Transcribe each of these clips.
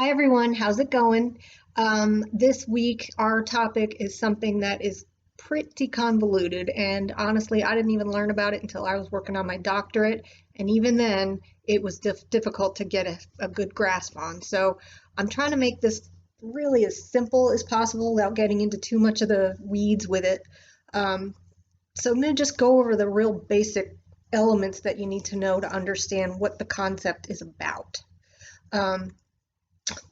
Hi everyone, how's it going? This week our topic is something that is pretty convoluted, and honestly, I didn't even learn about it until I was working on my doctorate, and even then, it was difficult to get a good grasp on. So I'm trying to make this really as simple as possible without getting into too much of the weeds with it. Um, so I'm going to just go over the real basic elements that you need to know to understand what the concept is about. Um,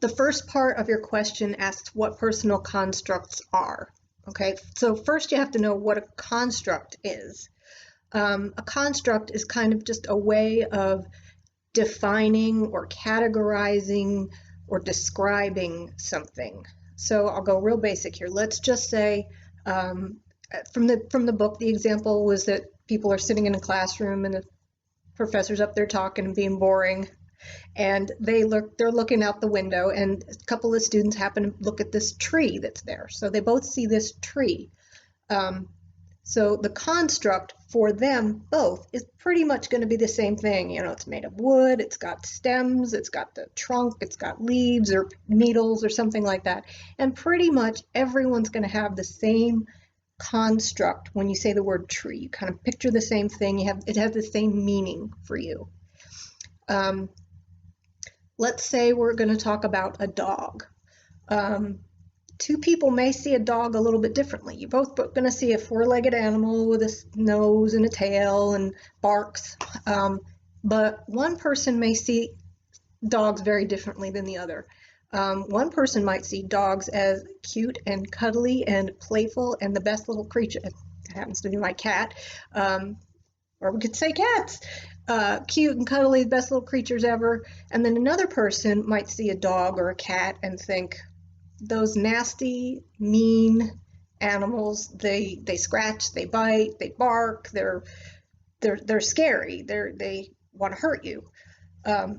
the first part of your question asks what personal constructs are. Okay, so first you have to know what a construct is. A construct is kind of just a way of defining or categorizing or describing something. So I'll go real basic here. Let's just say from the book, the example was that people are sitting in a classroom and the professor's up there talking and being boring, and they're looking out the window, and a couple of students happen to look at this tree that's there, so they both see this tree. um, so the construct for them both is pretty much going to be the same thing. It's made of wood, it's got stems, it's got the trunk, it's got leaves or needles or something like that, and pretty much everyone's going to have the same construct. When you say the word tree, you kind of picture the same thing. It has the same meaning for you. um, Let's say we're going to talk about a dog. Um, Two people may see a dog a little bit differently. You're both going to see a four-legged animal with a nose and a tail and barks. But one person may see dogs very differently than the other. One person might see dogs as cute and cuddly and playful and the best little creature. It happens to be my cat. Or we could say cats. Cute and cuddly, the best little creatures ever. And then another person might see a dog or a cat and think, those nasty, mean animals, they scratch, they bite, they bark, they're scary, they want to hurt you.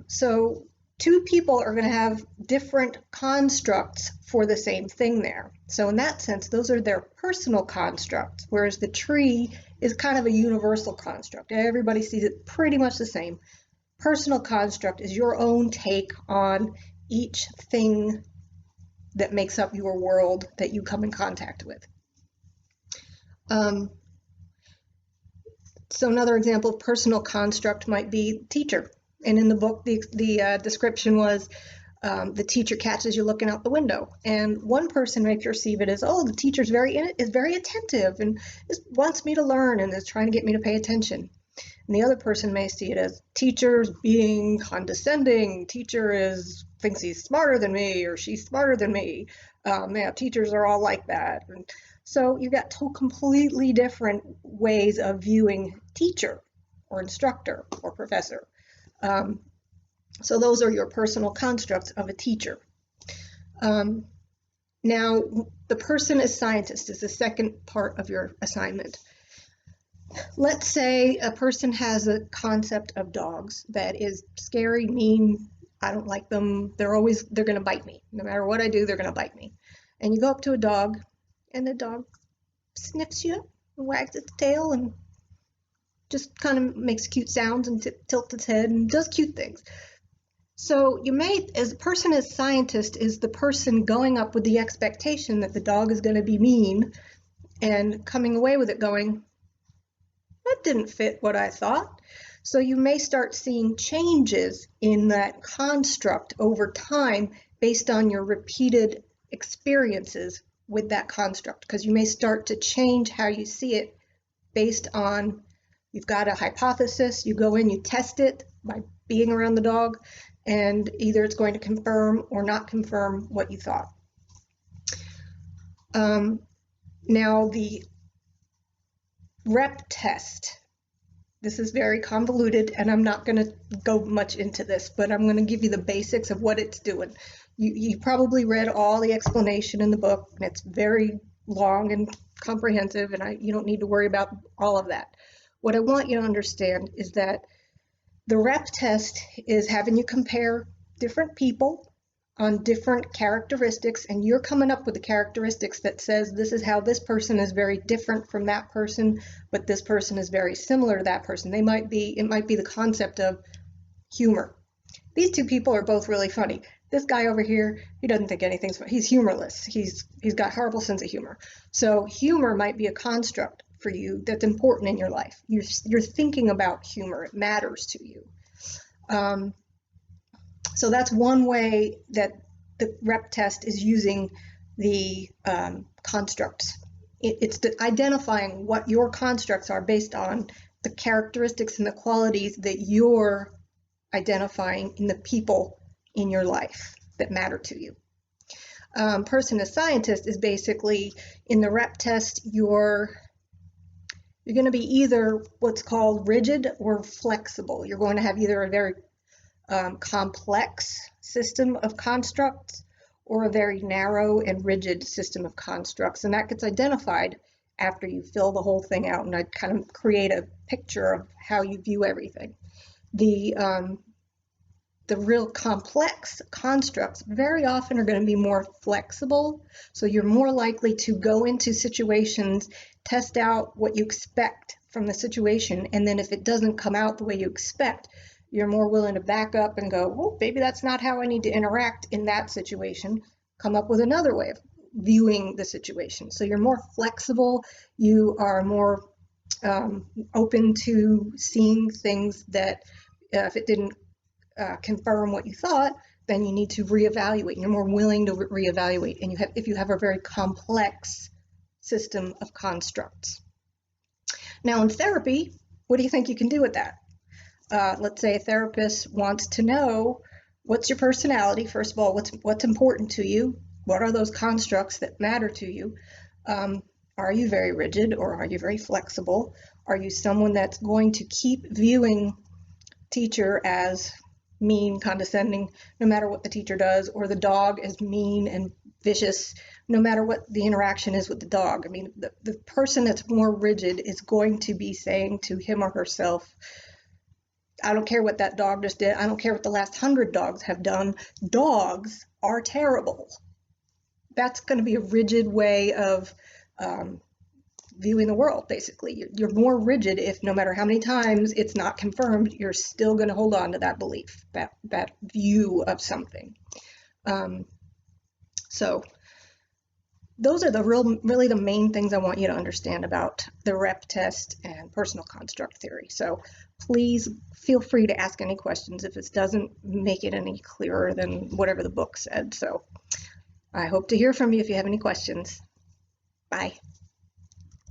So two people are going to have different constructs for the same thing there. So in that sense, those are their personal constructs, whereas the tree is kind of a universal construct. Everybody sees it pretty much the same. Personal construct is your own take on each thing that makes up your world that you come in contact with. Um, so another example of personal construct might be teacher. And in the book, the description was the teacher catches you looking out the window. And one person may perceive it as, oh, the teacher is very attentive and wants me to learn and is trying to get me to pay attention. And the other person may see it as teacher's being condescending. Teacher thinks he's smarter than me or she's smarter than me. Yeah, teachers are all like that. And so you've got two completely different ways of viewing teacher or instructor or professor. So those are your personal constructs of a teacher. Now, the person as scientist is the second part of your assignment. Let's say a person has a concept of dogs that is scary, mean, I don't like them, they're going to bite me. No matter what I do, they're going to bite me. And you go up to a dog, and the dog sniffs you and wags its tail and just kind of makes cute sounds and tilts its head and does cute things. So as a person as scientist is the person going up with the expectation that the dog is going to be mean and coming away with it going, that didn't fit what I thought. So you may start seeing changes in that construct over time based on your repeated experiences with that construct, because you may start to change how you see it based on, you've got a hypothesis, you go in, you test it by being around the dog, and either it's going to confirm or not confirm what you thought. Now the rep test. This is very convoluted, and I'm not going to go much into this, but I'm going to give you the basics of what it's doing. You probably read all the explanation in the book, and it's very long and comprehensive, and you don't need to worry about all of that. What I want you to understand is that the rep test is having you compare different people on different characteristics, and you're coming up with the characteristics that says this is how this person is very different from that person, but this person is very similar to that person. It might be the concept of humor. these two people are both really funny. This guy over here, he doesn't think anything's funny. He's humorless. He's got a horrible sense of humor. So humor might be a construct for you that's important in your life. You're thinking about humor. It matters to you. So that's one way that the rep test is using the constructs. It's identifying what your constructs are based on the characteristics and the qualities that you're identifying in the people in your life that matter to you. Person as scientist is basically, in the rep test, you're going to be either what's called rigid or flexible. You're going to have either a very complex system of constructs or a very narrow and rigid system of constructs. And that gets identified after you fill the whole thing out and I kind of create a picture of how you view everything. The real complex constructs very often are going to be more flexible. So you're more likely to go into situations, test out what you expect from the situation, and then if it doesn't come out the way you expect, you're more willing to back up and go, well, maybe that's not how I need to interact in that situation. Come up with another way of viewing the situation. So you're more flexible. You are more open to seeing things that if it didn't confirm what you thought, then you need to reevaluate. You're more willing to reevaluate. And if you have a very complex system of constructs. Now in therapy, what do you think you can do with that? Let's say a therapist wants to know what's your personality. First of all, what's important to you? What are those constructs that matter to you? Are you very rigid or are you very flexible? Are you someone that's going to keep viewing teacher as mean, condescending, no matter what the teacher does, or the dog as mean and vicious, no matter what the interaction is with the dog? I mean, the person that's more rigid is going to be saying to him or herself, I don't care what that dog just did. I don't care what the last 100 dogs have done. Dogs are terrible. That's going to be a rigid way of viewing the world, basically. You're more rigid if no matter how many times it's not confirmed, you're still going to hold on to that belief, that view of something. So those are really the main things I want you to understand about the rep test and personal construct theory. So please feel free to ask any questions if it doesn't make it any clearer than whatever the book said. So I hope to hear from you if you have any questions. Bye.